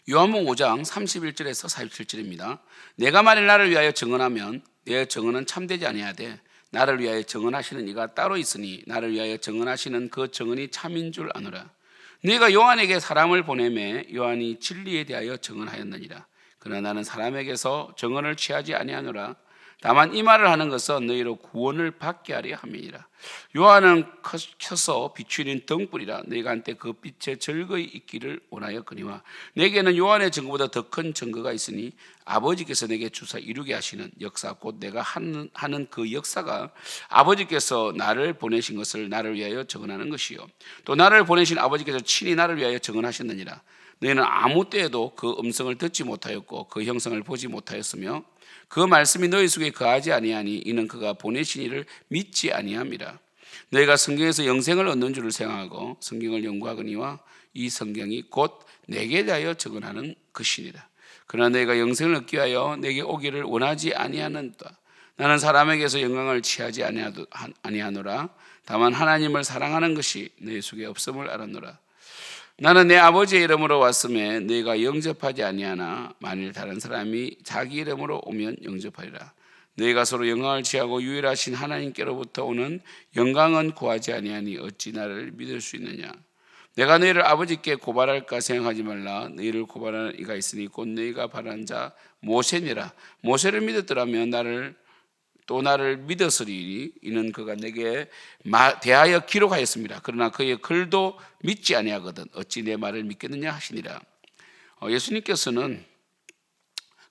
요한복음 5장 31절에서 47절입니다. 내가 만일 나를 위하여 증언하면 내 증언은 참되지 아니하되 나를 위하여 증언하시는 이가 따로 있으니 나를 위하여 증언하시는 그 증언이 참인 줄 아노라. 네가 요한에게 사람을 보내매 요한이 진리에 대하여 증언하였느니라. 그러나 나는 사람에게서 증언을 취하지 아니하노라. 다만 이 말을 하는 것은 너희로 구원을 받게 하려 함이니라. 요한은 켜서 비추는 등불이라. 너희가 한때 그 빛에 즐거이 있기를 원하였거니와 내게는 요한의 증거보다 더 큰 증거가 있으니 아버지께서 내게 주사 이루게 하시는 역사 곧 내가 하는 그 역사가 아버지께서 나를 보내신 것을 나를 위하여 증언하는 것이요 또 나를 보내신 아버지께서 친히 나를 위하여 증언하셨느니라. 너희는 아무 때에도 그 음성을 듣지 못하였고 그 형상을 보지 못하였으며 그 말씀이 너희 속에 거하지 아니하니 이는 그가 보내신 이를 믿지 아니함이라. 너희가 성경에서 영생을 얻는 줄을 생각하고 성경을 연구하거니와 이 성경이 곧 내게 대하여 증언하는 것이니라. 그러나 너희가 영생을 얻기 위하여 내게 오기를 원하지 아니하는도다. 나는 사람에게서 영광을 취하지 아니하노라. 다만 하나님을 사랑하는 것이 너희 속에 없음을 알았노라. 나는 내 아버지의 이름으로 왔음에 너희가 영접하지 아니하나 만일 다른 사람이 자기 이름으로 오면 영접하리라. 너희가 서로 영광을 취하고 유일하신 하나님께로부터 오는 영광은 구하지 아니하니 어찌 나를 믿을 수 있느냐. 내가 너희를 아버지께 고발할까 생각하지 말라. 너희를 고발하는 이가 있으니 곧 너희가 바라는 자 모세니라. 모세를 믿었더라면 나를 믿었으리니 이는 그가 내게 대하여 기록하였습니다. 그러나 그의 글도 믿지 아니하거든 어찌 내 말을 믿겠느냐 하시니라. 예수님께서는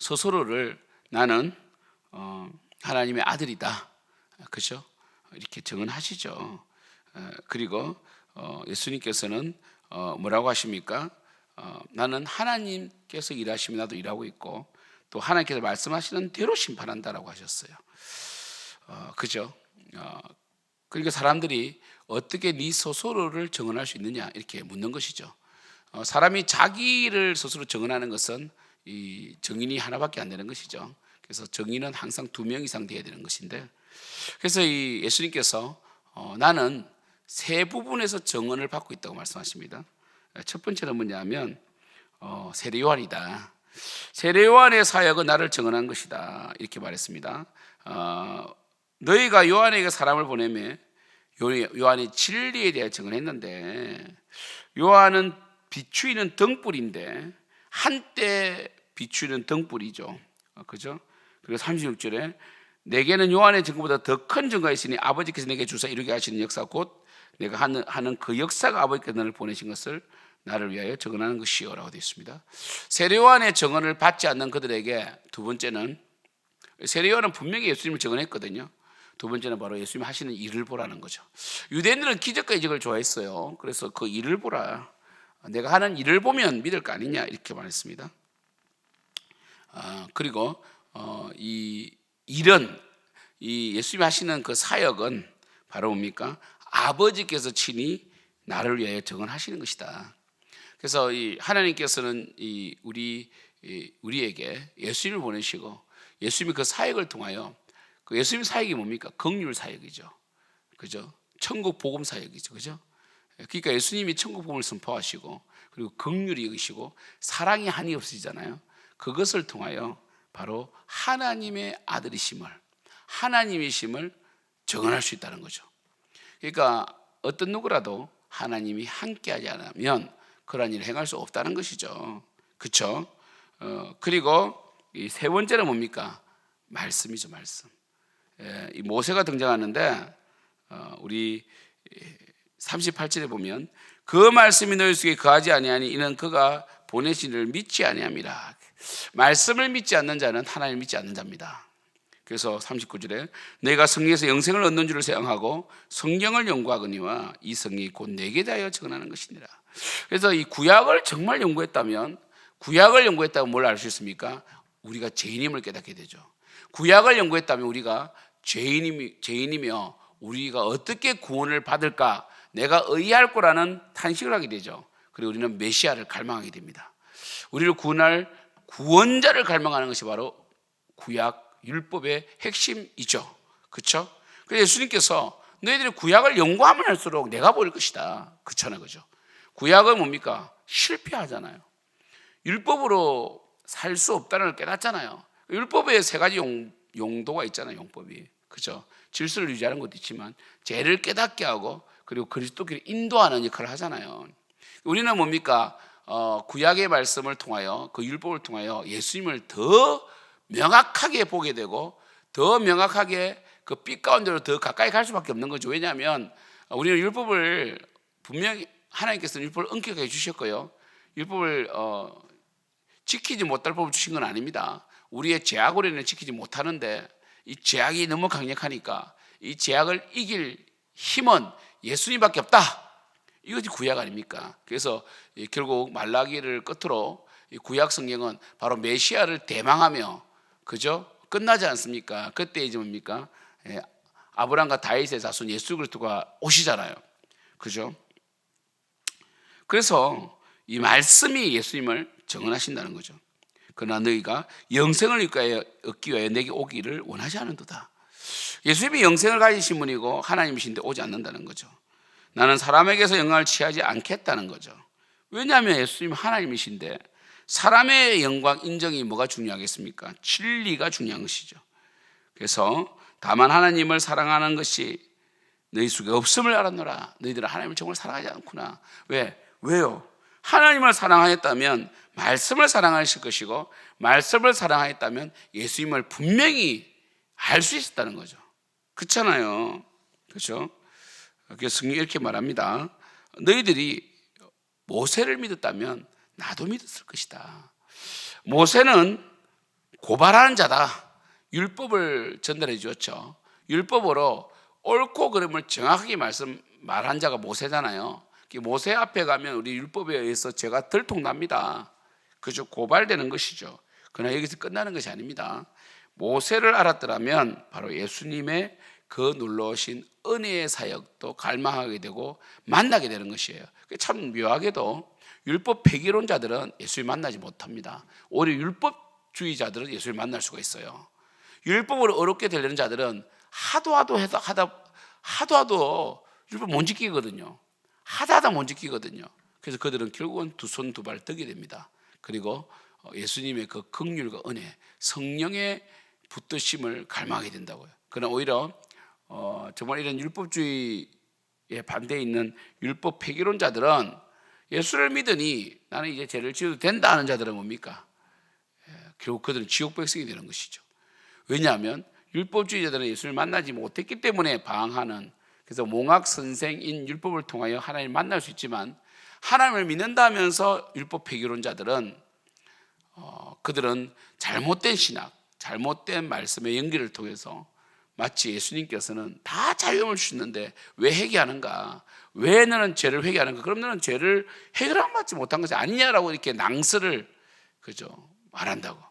스스로를 나는 하나님의 아들이다, 그렇죠? 이렇게 증언하시죠. 그리고 예수님께서는 뭐라고 하십니까? 나는 하나님께서 일하시면 나도 일하고 있고 또 하나님께서 말씀하시는 대로 심판한다라고 하셨어요. 그죠? 그러니까 사람들이 어떻게 네 스스로를 증언할 수 있느냐 이렇게 묻는 것이죠. 사람이 자기를 스스로 증언하는 것은 이 증인이 하나밖에 안 되는 것이죠. 그래서 증인은 항상 2명 이상 돼야 되는 것인데, 그래서 이 예수님께서 나는 세 부분에서 증언을 받고 있다고 말씀하십니다. 첫 번째는 뭐냐면 세례 요한이다. 세례 요한의 사역은 나를 증언한 것이다 이렇게 말했습니다. 너희가 요한에게 사람을 보내매 요한이 진리에 대해 증언했는데 요한은 비추이는 등불인데 한때 비추이는 등불이죠. 그죠? 그리고 36절에 내게는 요한의 증거보다 더 큰 증거가 있으니 아버지께서 내게 주사 이루게 하시는 역사 곧 내가 하는 그 역사가 아버지께서 나를 보내신 것을 나를 위하여 증언하는 것이요 라고 되어 있습니다. 세례 요한의 증언을 받지 않는 그들에게 두 번째는, 세례 요한은 분명히 예수님을 증언했거든요. 두 번째는 바로 예수님이 하시는 일을 보라는 거죠. 유대인들은 기적과 이적을 좋아했어요. 그래서 그 일을 보라, 내가 하는 일을 보면 믿을 거 아니냐 이렇게 말했습니다. 그리고 이 일은, 이 예수님이 하시는 그 사역은 바로 뭡니까? 아버지께서 친히 나를 위하여 증언하시는 것이다. 그래서 이 하나님께서는 우리에게 예수님을 보내시고 예수님이 그 사역을 통하여, 그 예수님 사역이 뭡니까? 긍휼 사역이죠. 그죠? 천국 복음 사역이죠. 그죠? 그러니까 예수님이 천국 복음을 선포하시고 그리고 긍휼이 여기시고 사랑이 한이 없으시잖아요. 그것을 통하여 바로 하나님의 아들이심을, 하나님이심을 증언할 수 있다는 거죠. 그러니까 어떤 누구라도 하나님이 함께하지 않으면 그런 일을 행할 수 없다는 것이죠. 그렇죠? 그리고 이 세 번째는 뭡니까? 말씀이죠. 말씀. 이 모세가 등장하는데 우리 38절에 보면 그 말씀이 너희 속에 거하지 아니하니 이는 그가 보내신 이를 믿지 아니함이라. 말씀을 믿지 않는 자는 하나님을 믿지 않는 자입니다. 그래서 39절에 내가 성경에서 영생을 얻는 줄을 생각하고 성경을 연구하거니와 이 성경이 곧 내게 대하여 증언하는 것이니라. 그래서 이 구약을 정말 연구했다면 뭘 알 수 있습니까? 우리가 죄인임을 깨닫게 되죠. 구약을 연구했다면 우리가 죄인이며 우리가 어떻게 구원을 받을까, 내가 의할 거라는 탄식을 하게 되죠. 그리고 우리는 메시아를 갈망하게 됩니다. 우리를 구원할 구원자를 갈망하는 것이 바로 구약 율법의 핵심이죠. 그렇죠? 그래서 예수님께서 너희들이 구약을 연구하면 할수록 내가 보일 것이다. 그렇잖아요. 그죠? 구약은 뭡니까? 실패하잖아요. 율법으로 살 수 없다는 걸 깨닫잖아요. 율법에 세 가지 용도가 있잖아요. 용법이. 그죠? 질서를 유지하는 것도 있지만 죄를 깨닫게 하고 그리고 그리스도께로 인도하는 역할을 하잖아요. 우리는 뭡니까? 구약의 말씀을 통하여 그 율법을 통하여 예수님을 더 명확하게 보게 되고 더 명확하게 그 빛 가운데로 더 가까이 갈 수밖에 없는 거죠. 왜냐하면 우리는 율법을 분명히 하나님께서는 율법을 엄격하게 주셨고요. 율법을 지키지 못할 법을 주신 건 아닙니다. 우리의 죄악으로 인해 지키지 못하는데 이 죄악이 너무 강력하니까 이 죄악을 이길 힘은 예수님밖에 없다. 이것이 구약 아닙니까? 그래서 결국 말라기를 끝으로 이 구약 성경은 바로 메시아를 대망하며 그죠? 끝나지 않습니까? 그때 이제 뭡니까? 아브라함과 다윗의 자손 예수 그리스도가 오시잖아요. 그죠? 그래서 이 말씀이 예수님을 증언하신다는 거죠. 그러나 너희가 영생을 얻기 위하여 내게 오기를 원하지 않는도다. 예수님이 영생을 가지신 분이고 하나님이신데 오지 않는다는 거죠. 나는 사람에게서 영광을 취하지 않겠다는 거죠. 왜냐하면 예수님 하나님이신데 사람의 영광 인정이 뭐가 중요하겠습니까? 진리가 중요한 것이죠. 그래서 다만 하나님을 사랑하는 것이 너희 속에 없음을 알았노라. 너희들은 하나님을 정말 사랑하지 않구나. 왜요? 하나님을 사랑하였다면 말씀을 사랑하실 것이고 말씀을 사랑하였다면 예수님을 분명히 알 수 있었다는 거죠. 그렇잖아요. 그렇죠? 그래서 성경이 이렇게 말합니다. 너희들이 모세를 믿었다면 나도 믿었을 것이다. 모세는 고발하는 자다. 율법을 전달해 주었죠. 율법으로 옳고 그름을 정확하게 말한 자가 모세잖아요. 모세 앞에 가면 우리 율법에 의해서 죄가 들통납니다. 그죠? 고발되는 것이죠. 그러나 여기서 끝나는 것이 아닙니다. 모세를 알았더라면 바로 예수님의 그 놀라우신 은혜의 사역도 갈망하게 되고 만나게 되는 것이에요. 참 묘하게도 율법 폐기론자들은 예수를 만나지 못합니다. 오히려 율법주의자들은 예수를 만날 수가 있어요. 율법으로 어렵게 되려는 자들은 하도 율법 못 지키거든요. 하다 못 지키거든요. 그래서 그들은 결국은 두 손 두 발 뜨게 됩니다. 그리고 예수님의 그 긍휼과 은혜, 성령의 붙드심을 갈망하게 된다고요. 그러나 오히려 정말 이런 율법주의에 반대에 있는 율법 폐기론자들은 예수를 믿으니 나는 이제 죄를 지어도 된다 하는 자들은 뭡니까? 결국 그들은 지옥 백성이 되는 것이죠. 왜냐하면 율법주의자들은 예수를 만나지 못했기 때문에 방황하는, 그래서 몽학 선생인 율법을 통하여 하나님을 만날 수 있지만 하나님을 믿는다면서 율법 폐기론자들은 그들은 잘못된 신학, 잘못된 말씀의 연기를 통해서 마치 예수님께서는 다 자유함을 주셨는데 왜 회개하는가? 왜 너는 죄를 회개하는가? 그럼 너는 죄를 해결을 받지 못한 것이 아니냐라고 이렇게 낭설을 그죠 말한다고.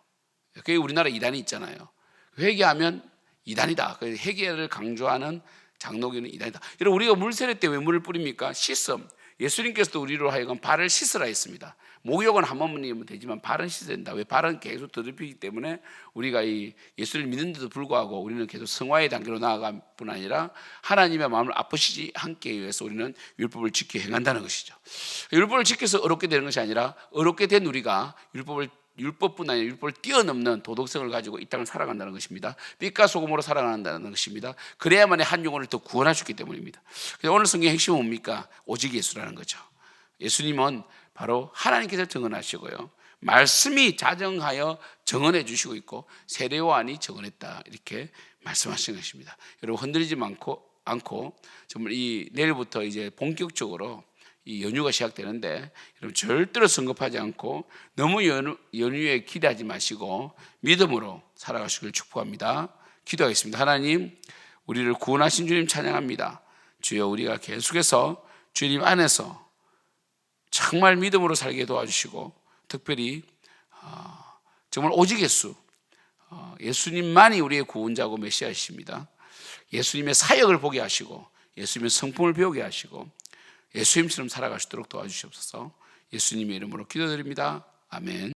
그게 우리나라 이단이 있잖아요. 회개하면 이단이다. 회개를 강조하는 장로교는 이단이다. 여러분, 우리가 물 세례 때 왜 물을 뿌립니까? 씻음. 예수님께서도 우리로 하여금 발을 씻으라 했습니다. 목욕은 한 번이면 되지만 발은 씻어야 된다. 왜? 발은 계속 더럽히기 때문에 우리가 이 예수를 믿는데도 불구하고 우리는 계속 성화의 단계로 나아갈 뿐 아니라 하나님의 마음을 아프시지 않게 위해서 우리는 율법을 지켜 행한다는 것이죠. 율법을 지켜서 어렵게 되는 것이 아니라 어렵게 된 우리가 율법뿐 아니라 율법을 뛰어넘는 도덕성을 가지고 이 땅을 살아간다는 것입니다. 빛과 소금으로 살아간다는 것입니다. 그래야만이 한 영혼을 더 구원할 수 있기 때문입니다. 그래서 오늘 성경의 핵심은 뭡니까? 오직 예수라는 거죠. 예수님은 바로 하나님께서 증언하시고요, 말씀이 자정하여 증언해 주시고 있고 세례 요한이 증언했다 이렇게 말씀하신 것입니다. 여러분, 흔들리지 않고 정말 이 내일부터 이제 본격적으로 이 연휴가 시작되는데 여러분 절대로 성급하지 않고 너무 연휴에 기대하지 마시고 믿음으로 살아가시길 축복합니다. 기도하겠습니다. 하나님, 우리를 구원하신 주님 찬양합니다. 주여, 우리가 계속해서 주님 안에서 정말 믿음으로 살게 도와주시고 특별히 정말 오직 예수님만이 우리의 구원자고 메시아이십니다. 예수님의 사역을 보게 하시고 예수님의 성품을 배우게 하시고 예수님처럼 살아갈 수 있도록 도와주시옵소서. 예수님의 이름으로 기도드립니다. 아멘.